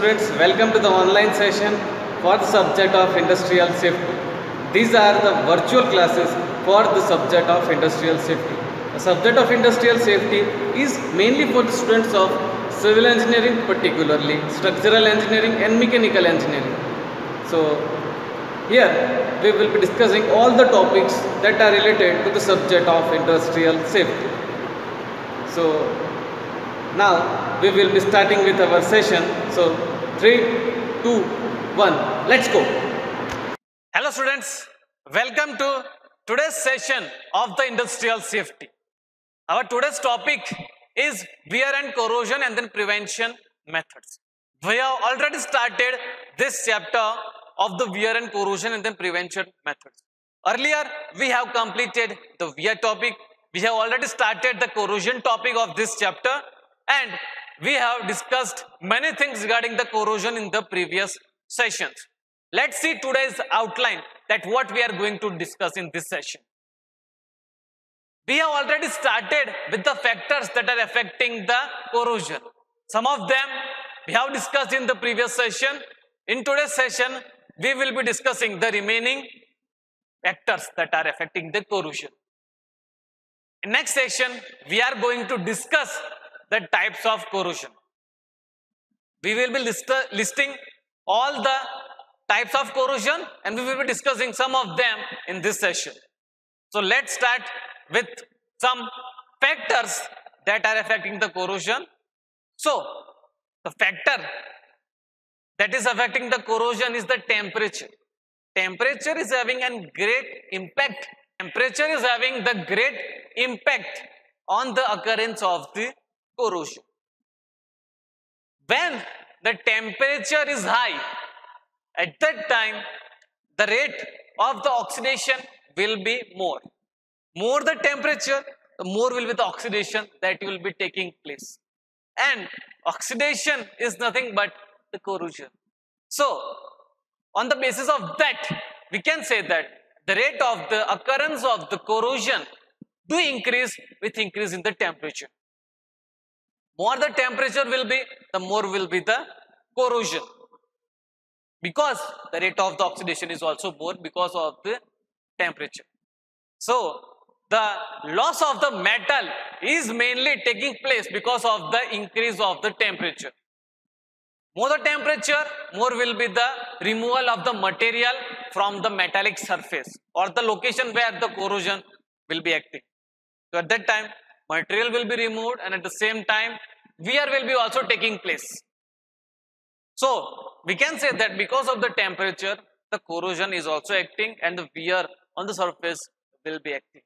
students, welcome to the online session for the subject of industrial safety. These are the virtual classes for the subject of industrial safety. The subject of industrial safety is mainly for the students of civil engineering, particularly structural engineering and mechanical engineering. So here we will be discussing all the topics that are related to the subject of industrial safety. So now we will be starting with our session. So 3, 2, 1, let's go. Hello students, welcome to today's session of the industrial safety. Our today's topic is wear and corrosion and then prevention methods. We have already started this chapter of the wear and corrosion and then prevention methods. Earlier we have completed the wear topic. We have already started the corrosion topic of this chapter, and we have discussed many things regarding the corrosion in the previous sessions. Let's see today's outline, that what we are going to discuss in this session. We have already started with the factors that are affecting the corrosion. Some of them we have discussed in the previous session. In today's session, we will be discussing the remaining factors that are affecting the corrosion. In next session, we are going to discuss the types of corrosion. We will be listing all the types of corrosion, and we will be discussing some of them in this session. So let's start with some factors that are affecting the corrosion. So the factor that is affecting the corrosion is the temperature. Temperature is having a great impact. Temperature is having the great impact on the occurrence of the corrosion. When the temperature is high, at that time the rate of the oxidation will be more. More the temperature, the more will be the oxidation that will be taking place. And oxidation is nothing but the corrosion. So on the basis of that, we can say that the rate of the occurrence of the corrosion do increase with increase in the temperature. More the temperature will be, the more will be the corrosion, because the rate of the oxidation is also more because of the temperature. So the loss of the metal is mainly taking place because of the increase of the temperature. More the temperature, more will be the removal of the material from the metallic surface or the location where the corrosion will be acting. So at that time, material will be removed, and at the same time, wear will be also taking place. So we can say that because of the temperature, the corrosion is also acting and the wear on the surface will be acting.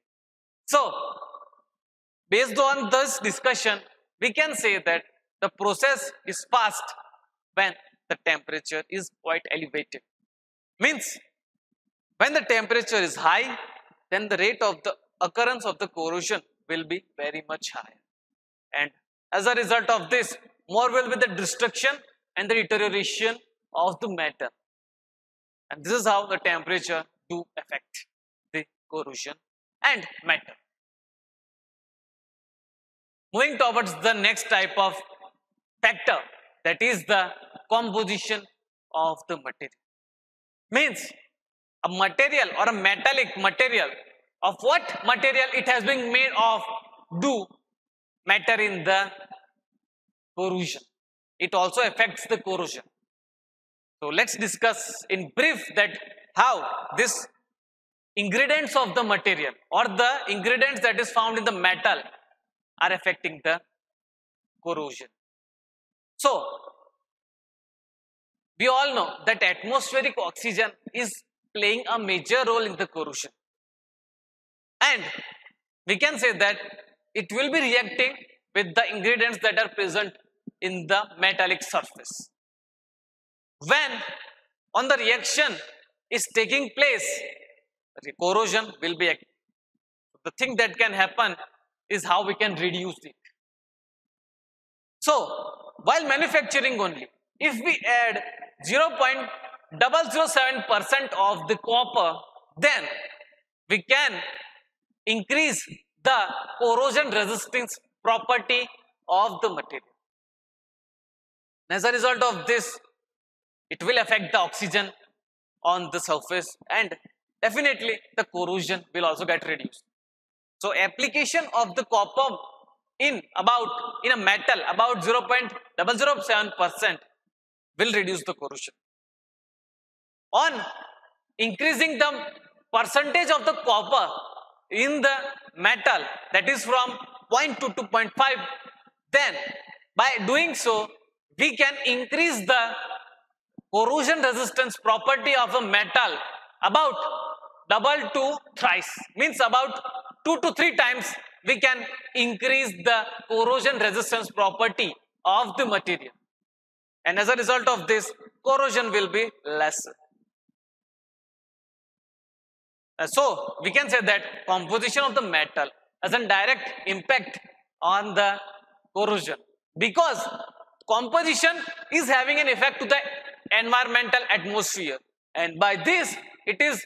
So based on this discussion, we can say that the process is fast when the temperature is quite elevated. Means when the temperature is high, then the rate of the occurrence of the corrosion will be very much higher. And as a result of this, more will be the destruction and the deterioration of the metal. And this is how the temperature do affect the corrosion and metal. Moving towards the next type of factor, that is the composition of the material. Means a material or a metallic material, of what material it has been made of, do matter in the corrosion. It also affects the corrosion. So let's discuss in brief that how this ingredients of the material or the ingredients that is found in the metal are affecting the corrosion. So we all know that atmospheric oxygen is playing a major role in the corrosion, and we can say that it will be reacting with the ingredients that are present in the metallic surface. When on the reaction is taking place, the corrosion will be active. The thing that can happen is how we can reduce it. So while manufacturing only, if we add 0.007% of the copper, then we can increase the corrosion resistance property of the material. As a result of this, it will affect the oxygen on the surface, and definitely the corrosion will also get reduced. So application of the copper in a metal about 0.007% will reduce the corrosion. On increasing the percentage of the copper in the metal, that is from 0.2 to 0.5, then by doing so we can increase the corrosion resistance property of a metal about double to thrice, means about 2 to 3 times we can increase the corrosion resistance property of the material, and as a result of this corrosion will be less. So we can say that composition of the metal has a direct impact on the corrosion, because composition is having an effect to the environmental atmosphere, and by this it is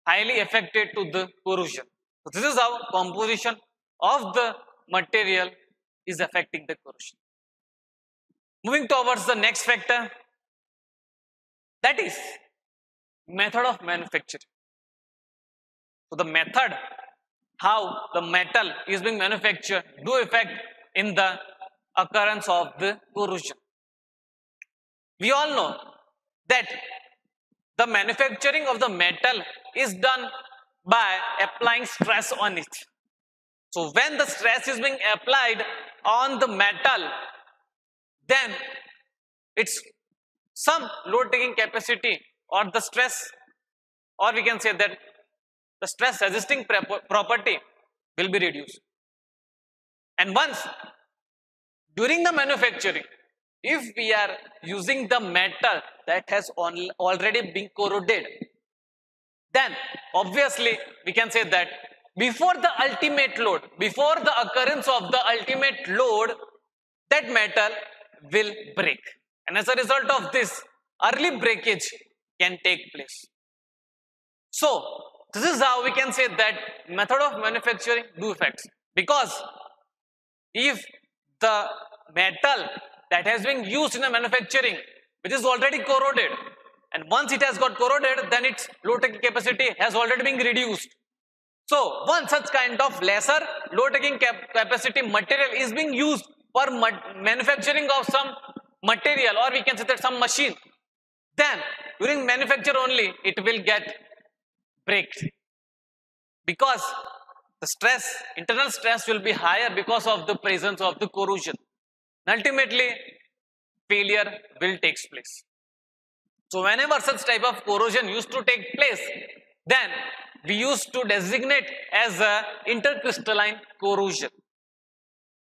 highly affected to the corrosion. So this is how composition of the material is affecting the corrosion. Moving towards the next factor, that is method of manufacturing. So the method how the metal is being manufactured do affect in the occurrence of the corrosion. We all know that the manufacturing of the metal is done by applying stress on it. So when the stress is being applied on the metal, then it's some load taking capacity or the stress, or we can say that the stress resisting property will be reduced. And once during the manufacturing, if we are using the metal that has already been corroded, then obviously we can say that before the ultimate load, before the occurrence of the ultimate load, that metal will break, and as a result of this, early breakage can take place. So this is how we can say that method of manufacturing do affects, because if the metal that has been used in the manufacturing, which is already corroded, and once it has got corroded, then its load taking capacity has already been reduced. So one such kind of lesser load taking capacity material is being used for manufacturing of some material, or we can say that some machine, then during manufacture only it will get breaked, because the stress, internal stress will be higher because of the presence of the corrosion. Ultimately failure will take place. So whenever such type of corrosion used to take place, then we used to designate as a intercrystalline corrosion.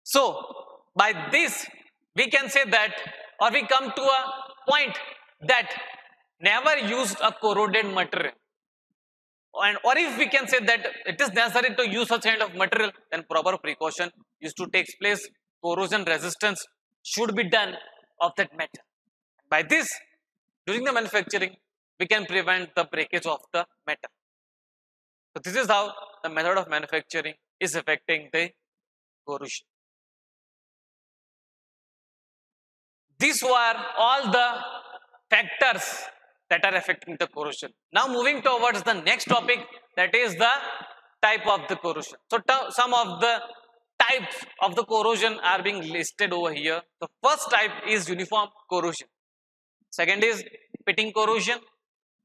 So by this we can say that, or we come to a point that never used a corroded material, and or if we can say that it is necessary to use such kind of material, then proper precaution used to take place. Corrosion resistance should be done of that metal. By this, during the manufacturing, we can prevent the breakage of the metal. So this is how the method of manufacturing is affecting the corrosion. These were all the factors that are affecting the corrosion. Now moving towards the next topic, that is the type of the corrosion. So some of the types of the corrosion are being listed over here. The first type is uniform corrosion. Second is pitting corrosion.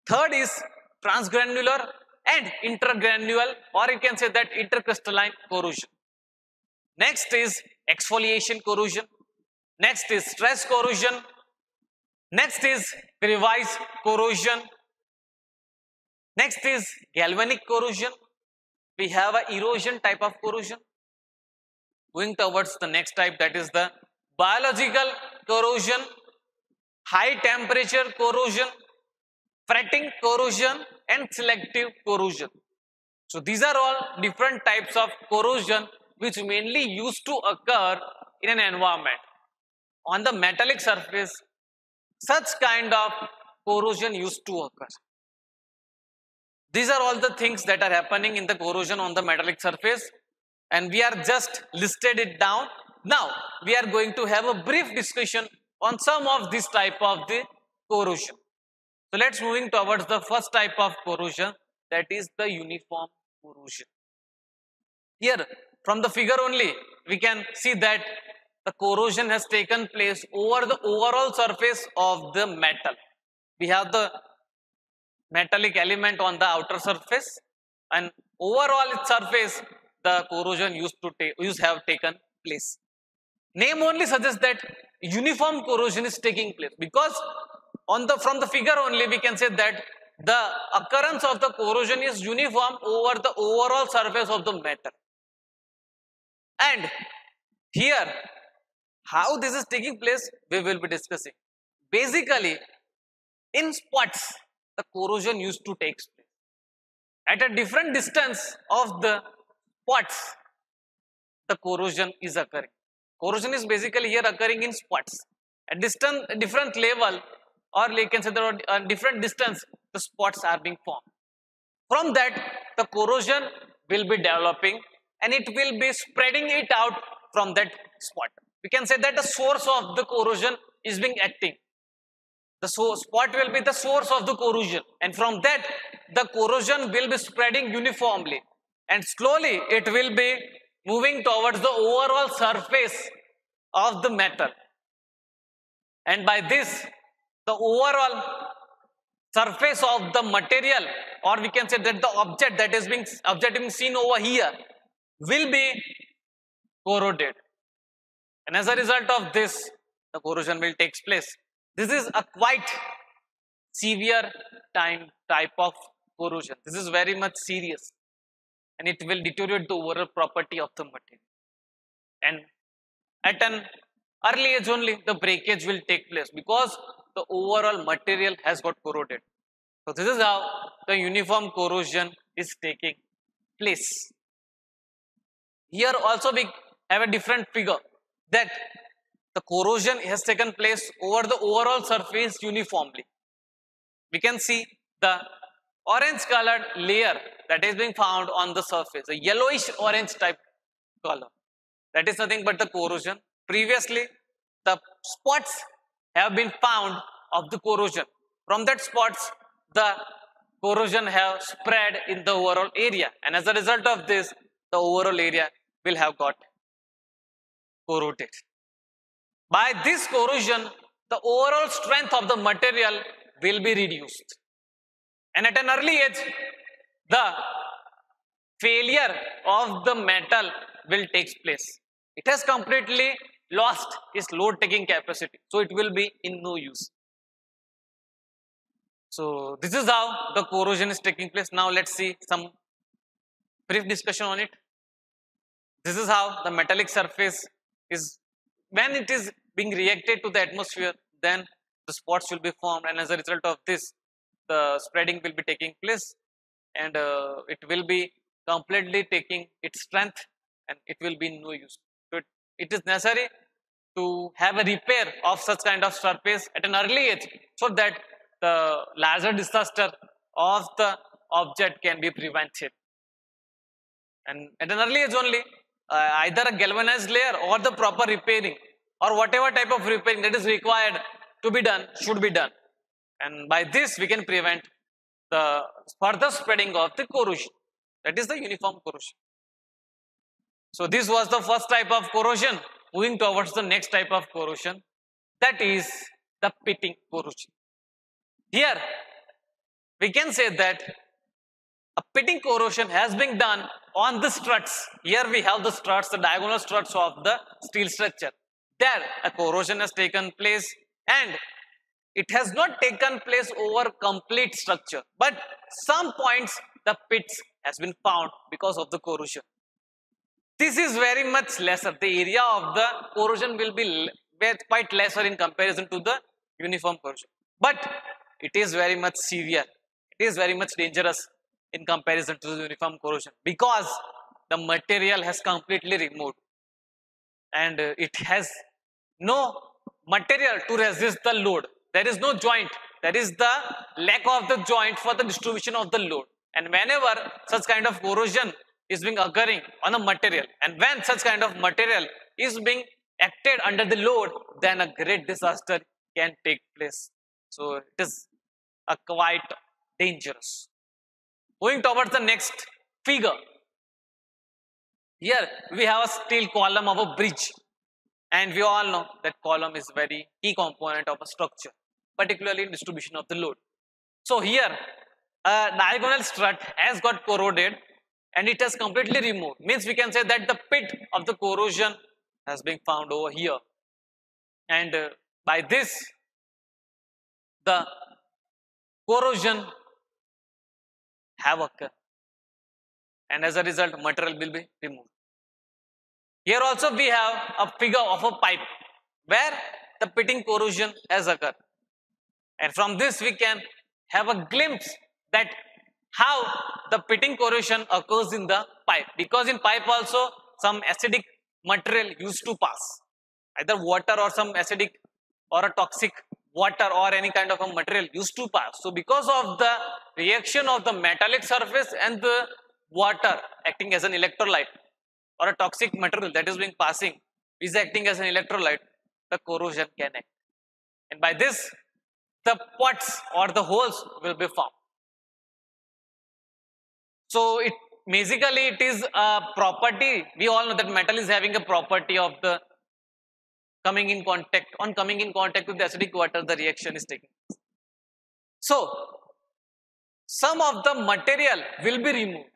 Third is transgranular and intergranular, or you can say that intercrystalline corrosion. Next is exfoliation corrosion. Next is stress corrosion. Next is crevice corrosion. Next is galvanic corrosion. We have a erosion type of corrosion. Going towards the next type, that is the biological corrosion, high temperature corrosion, fretting corrosion, and selective corrosion. So these are all different types of corrosion which mainly used to occur in an environment. On the metallic surface, such kind of corrosion used to occur. These are all the things that are happening in the corrosion on the metallic surface, and we are just listed it down. Now we are going to have a brief discussion on some of this type of the corrosion. So let's moving towards the first type of corrosion, that is the uniform corrosion. Here from the figure only we can see that the corrosion has taken place over the overall surface of the metal. We have the metallic element on the outer surface, and overall its surface the corrosion used have taken place. Name only suggests that uniform corrosion is taking place, because from the figure only we can say that the occurrence of the corrosion is uniform over the overall surface of the metal. And here how this is taking place we will be discussing. Basically in spots the corrosion used to take place at a different distance of the spots. The corrosion is occurring. Corrosion is basically here occurring in spots at different level, or you can say that at different distance the spots are being formed. From that the corrosion will be developing and it will be spreading it out from that spot. We can say that the source of the corrosion is being acting. The spot will be the source of the corrosion, and from that the corrosion will be spreading uniformly, and slowly it will be moving towards the overall surface of the metal. And by this the overall surface of the material, or we can say that the object that is being seen over here will be corroded, and as a result of this the corrosion will take place. This is a quite severe type of corrosion. This is very much serious and it will deteriorate the overall property of the material, and at an early age only the breakage will take place because the overall material has got corroded. So this is how the uniform corrosion is taking place. Here also we have a different figure, that the corrosion has taken place over the overall surface uniformly. We can see the orange colored layer that is being found on the surface, a yellowish orange type color. That is nothing but the corrosion. Previously the spots have been found of the corrosion. From that spots the corrosion have spread in the overall area, and as a result of this the overall area will have got corroded. By this corrosion the overall strength of the material will be reduced, and at an early age the failure of the metal will take place. It has completely lost its load taking capacity, so it will be in no use. So this is how the corrosion is taking place. Now let's see some brief discussion on it. This is how the metallic surface is, when it is being reacted to the atmosphere, then the spots will be formed, and as a result of this the spreading will be taking place, and it will be completely taking its strength and it will be in no use. So it is necessary to have a repair of such kind of surface at an early age, so that the larger disaster of the object can be prevented. And at an early age only either a galvanized layer or the proper repairing or whatever type of repairing that is required to be done should be done, and by this we can prevent the further spreading of the corrosion, that is the uniform corrosion. So this was the first type of corrosion. Moving towards the next type of corrosion, that is the pitting corrosion. Here we can say that a pitting corrosion has been done on the struts. Here we have the struts, the diagonal struts of the steel structure. There a corrosion has taken place, and it has not taken place over complete structure, but some points the pits has been found because of the corrosion. This is very much lesser. The area of the corrosion will be quite lesser in comparison to the uniform corrosion, but it is very much severe. It is very much dangerous in comparison to the uniform corrosion, because the material has completely removed and it has no material to resist the load. There is no joint. There is the lack of the joint for the distribution of the load, and whenever such kind of corrosion is being occurring on a material, and when such kind of material is being acted under the load, then a great disaster can take place. So it is quite dangerous. Going towards the next figure. Here we have a steel column of a bridge, and we all know that column is very key component of a structure, particularly in distribution of the load. So here a diagonal strut has got corroded and it has completely removed. Means we can say that the pit of the corrosion has been found over here, and by this the corrosion have occurred, and as a result material will be removed. Here also we have a figure of a pipe where the pitting corrosion has occurred, and from this we can have a glimpse that how the pitting corrosion occurs in the pipe, because in pipe also some acidic material used to pass, either water or some acidic or a toxic water or any kind of a material used to pass. So because of the reaction of the metallic surface and the water acting as an electrolyte, or a toxic material that is being passing is acting as an electrolyte, the corrosion can act, and by this the pots or the holes will be formed. So it basically it is a property. We all know that metal is having a property of the coming in contact with the acidic water, the reaction is taking place. So some of the material will be removed,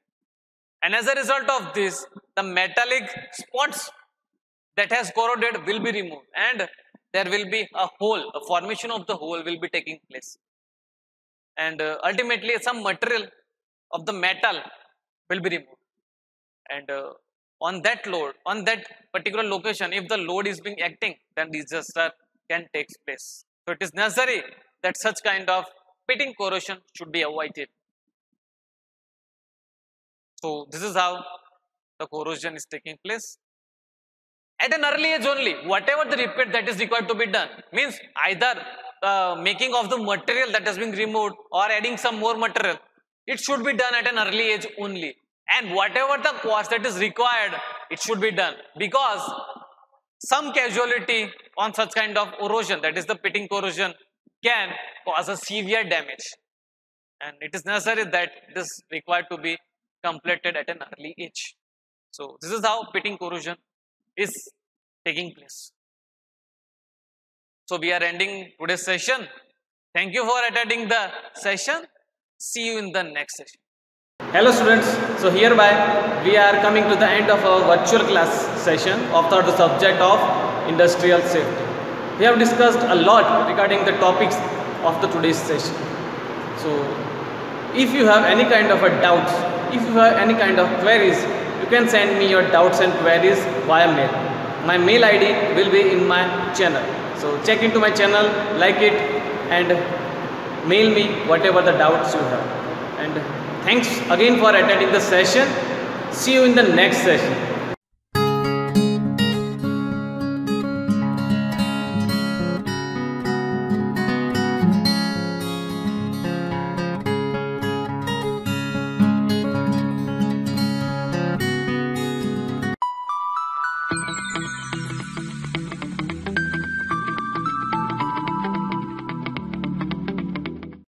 and as a result of this the metallic spots that has corroded will be removed, and there will be a hole, a formation of the hole will be taking place, and ultimately some material of the metal will be removed, and on that load, on that particular location, if the load is being acting, then disaster can take place. So it is necessary that such kind of pitting corrosion should be avoided. So this is how the corrosion is taking place. At an early age only, whatever the repair that is required to be done, means either making of the material that has been removed or adding some more material, it should be done at an early age only, and whatever the cost that is required, it should be done, because some casualty on such kind of erosion, that is the pitting corrosion, can cause a severe damage, and it is necessary that it is required to be completed at an early age. So this is how pitting corrosion is taking place. So we are ending today's session. Thank you for attending the session. See you in the next session. Hello students, so hereby we are coming to the end of our virtual class session of the subject of industrial safety. We have discussed a lot regarding the topics of the today's session. So if you have any kind of a doubts, if you have any kind of queries, you can send me your doubts and queries via mail. My mail ID will be in my channel. So check into my channel, like it, and mail me whatever the doubts you have. And thanks again for attending the session. See you in the next session.